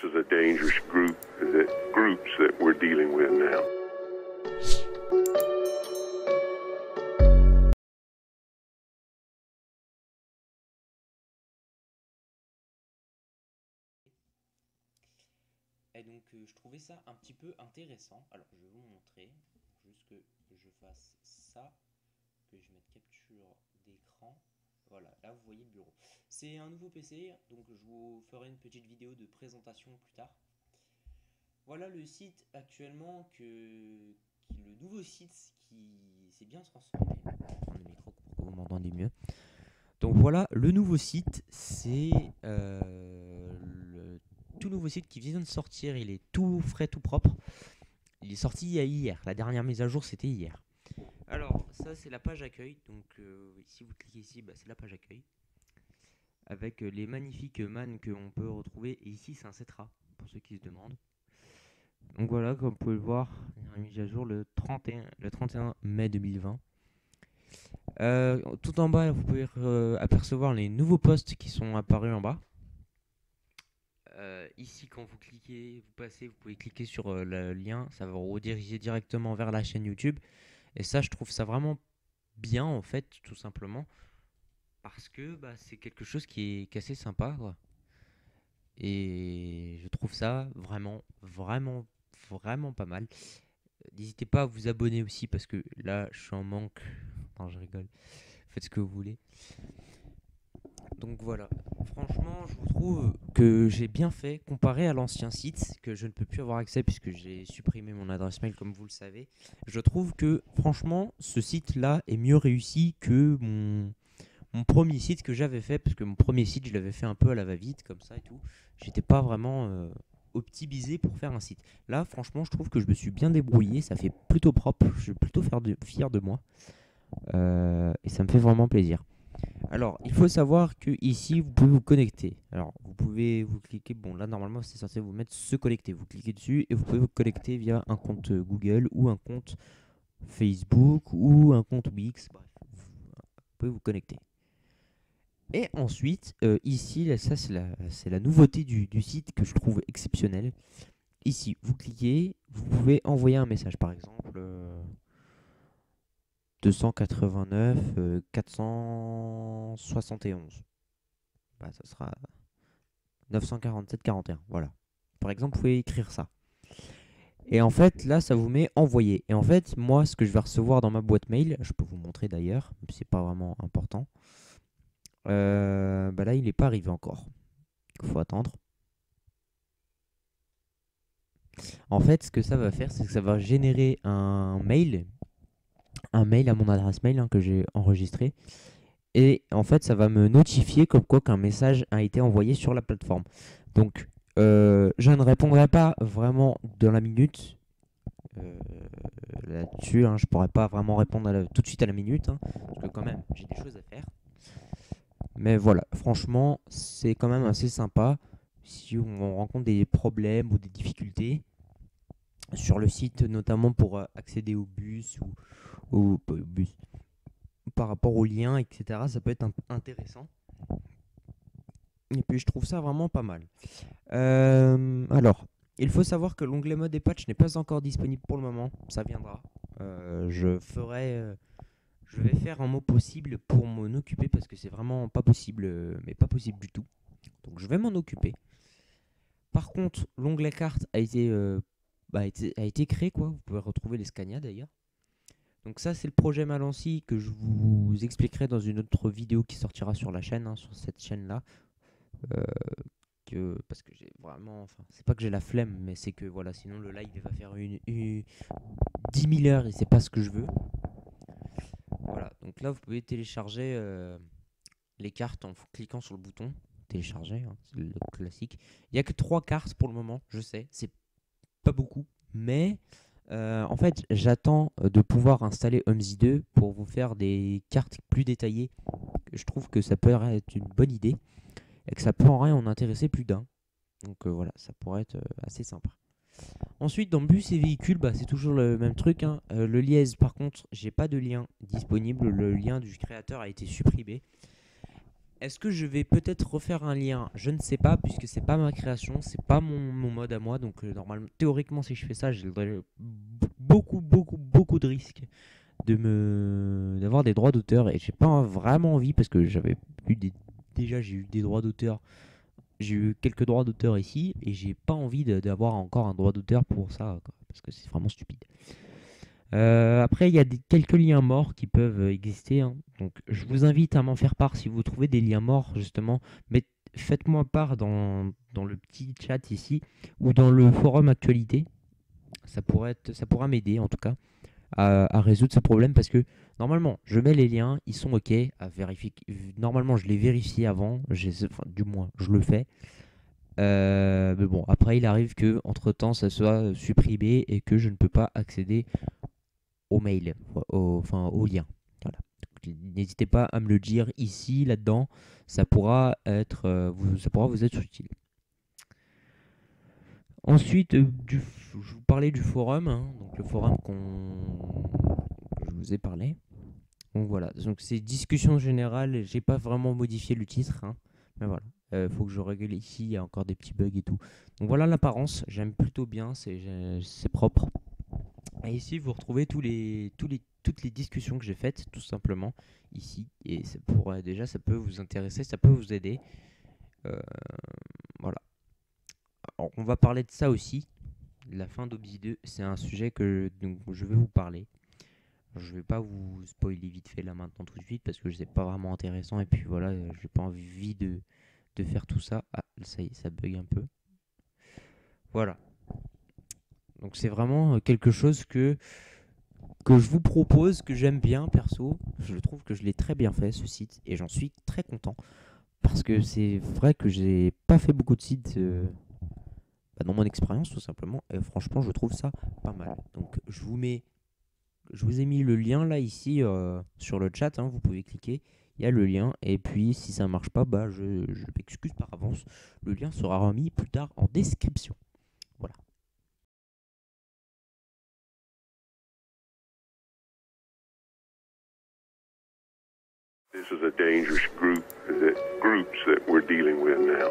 This is a dangerous groups that we're dealing with now. Et donc je trouvais ça un petit peu intéressant. Alors je vais vous montrer, juste que je fasse ça, que je mette capture d'écran. Voilà, là vous voyez le bureau. C'est un nouveau PC, donc je vous ferai une petite vidéo de présentation plus tard. Voilà le site actuellement, le nouveau site qui s'est bien transformé. Je vais prendre le micro pour que vous m'entendiez mieux. Donc voilà, le nouveau site, c'est le tout nouveau site qui vient de sortir. Il est tout frais, tout propre. Il est sorti hier. La dernière mise à jour, c'était hier. Alors, ça, c'est la page accueil. Donc, si vous cliquez ici, c'est la page accueil. Avec les magnifiques man qu'on peut retrouver. Et ici, c'est un Cetra, pour ceux qui se demandent. Donc voilà, comme vous pouvez le voir, il y a une mise à jour le 31 mai 2020. Tout en bas, vous pouvez apercevoir les nouveaux posts qui sont apparus en bas. Ici, quand vous cliquez, vous pouvez cliquer sur le lien, ça va vous rediriger directement vers la chaîne YouTube. Et ça, je trouve ça vraiment bien, en fait, tout simplement, parce que c'est quelque chose qui est assez sympa, quoi. Et je trouve ça vraiment, vraiment, vraiment pas mal. N'hésitez pas à vous abonner aussi, parce que là, je suis en manque. Non, je rigole. Faites ce que vous voulez. Donc voilà, franchement, je vous trouve que j'ai bien fait comparé à l'ancien site que je ne peux plus avoir accès puisque j'ai supprimé mon adresse mail comme vous le savez. Je trouve que franchement, ce site-là est mieux réussi que mon premier site que j'avais fait, parce que mon premier site, je l'avais fait un peu à la va-vite comme ça et tout. J'étais pas vraiment optimisé pour faire un site. Là, franchement, je trouve que je me suis bien débrouillé, ça fait plutôt propre, je suis plutôt fier de moi. Et ça me fait vraiment plaisir. Alors, il faut savoir que ici, vous pouvez vous connecter. Alors, vous pouvez vous cliquer. Bon, là, normalement, c'est censé vous mettre se connecter. Vous cliquez dessus et vous pouvez vous connecter via un compte Google ou un compte Facebook ou un compte Wix. Bref, vous pouvez vous connecter. Et ensuite, ici, là, ça, c'est la nouveauté du site que je trouve exceptionnelle. Ici, vous cliquez, vous pouvez envoyer un message, par exemple. 289 471. Ça sera 947 41. Voilà. Par exemple, vous pouvez écrire ça. Et en fait, là, ça vous met envoyer. Et en fait, moi, ce que je vais recevoir dans ma boîte mail, je peux vous montrer d'ailleurs, c'est pas vraiment important. Là, il n'est pas arrivé encore. Il faut attendre. En fait, ce que ça va faire, c'est que ça va générer un mail à mon adresse mail que j'ai enregistré. Et en fait, ça va me notifier comme quoi qu'un message a été envoyé sur la plateforme. Donc, je ne répondrai pas vraiment dans la minute là-dessus. Je pourrais pas vraiment répondre tout de suite à la minute, parce que quand même, j'ai des choses à faire. Mais voilà, franchement, c'est quand même assez sympa. Si on rencontre des problèmes ou des difficultés sur le site, notamment pour accéder au bus ou au bus, par rapport aux liens, etc., ça peut être intéressant. Et puis je trouve ça vraiment pas mal. Alors, il faut savoir que l'onglet mode et patch n'est pas encore disponible pour le moment. Ça viendra. Je vais faire un mot possible pour m'en occuper parce que c'est vraiment pas possible, mais pas possible du tout. Donc je vais m'en occuper. Par contre, l'onglet carte a été créé, quoi. Vous pouvez retrouver les Scania d'ailleurs. Donc ça, c'est le projet Malancy que je vous expliquerai dans une autre vidéo qui sortira sur la chaîne, sur cette chaîne-là. Parce que j'ai vraiment, c'est pas que j'ai la flemme, mais c'est que voilà, sinon le live il va faire 10 000 heures et c'est pas ce que je veux. Voilà, donc là vous pouvez télécharger les cartes en cliquant sur le bouton télécharger, c'est le classique. Il n'y a que 3 cartes pour le moment, je sais, c'est pas beaucoup, mais en fait j'attends de pouvoir installer OMSI 2 pour vous faire des cartes plus détaillées. Je trouve que ça peut être une bonne idée et que ça pourrait en intéresser plus d'un. Donc voilà, ça pourrait être assez sympa. Ensuite, dans bus et véhicules, c'est toujours le même truc. Le liaise, par contre, j'ai pas de lien disponible. Le lien du créateur a été supprimé. Est-ce que je vais peut-être refaire un lien? Je ne sais pas, puisque c'est pas ma création, c'est pas mon mode à moi. Donc normalement, théoriquement, si je fais ça, j'ai beaucoup de risques d'avoir des droits d'auteur, et j'ai pas vraiment envie, parce que déjà j'ai eu des droits d'auteur, j'ai eu quelques droits d'auteur ici, et j'ai pas envie d'avoir encore un droit d'auteur pour ça, quoi, parce que c'est vraiment stupide. Après, il y a quelques liens morts qui peuvent exister, hein. Donc, je vous invite à m'en faire part si vous trouvez des liens morts, justement. Mais faites-moi part dans le petit chat ici ou dans le forum actualité. Ça pourra m'aider, en tout cas, à résoudre ce problème, parce que normalement, je mets les liens, ils sont OK à vérifier. Normalement, je les vérifie avant, enfin, du moins, je le fais. Mais bon, après, il arrive que entre temps, ça soit supprimé et que je ne peux pas accéder au mail, enfin au lien. Voilà. N'hésitez pas à me le dire ici, là-dedans. Ça pourra ça pourra vous être utile. Ensuite, je vous parlais du forum, hein, donc le forum que je vous ai parlé. Donc voilà, donc c'est discussion générale. J'ai pas vraiment modifié le titre, hein, mais voilà. Faut que je règle ici, il y a encore des petits bugs et tout. Donc voilà l'apparence, j'aime plutôt bien, c'est propre. Et ici, vous retrouvez toutes les discussions que j'ai faites, tout simplement, ici. Et déjà, ça peut vous intéresser, ça peut vous aider. Euh, voilà. Alors, on va parler de ça aussi. La fin d'Obsi 2, c'est un sujet donc, je vais vous parler. Je vais pas vous spoiler vite fait là maintenant tout de suite, parce que c'est pas vraiment intéressant. Et puis voilà, j'ai pas envie de faire tout ça. Ah, ça y est, ça bug un peu. Voilà. Donc c'est vraiment quelque chose que je vous propose, que j'aime bien perso. Je trouve que je l'ai très bien fait, ce site, et j'en suis très content, parce que c'est vrai que j'ai pas fait beaucoup de sites dans mon expérience, tout simplement, et franchement je trouve ça pas mal. Donc je vous ai mis le lien là ici sur le chat, hein, vous pouvez cliquer, il y a le lien, et puis si ça marche pas, bah je m'excuse par avance, le lien sera remis plus tard en description. Voilà. This is a dangerous groups that we're dealing with now.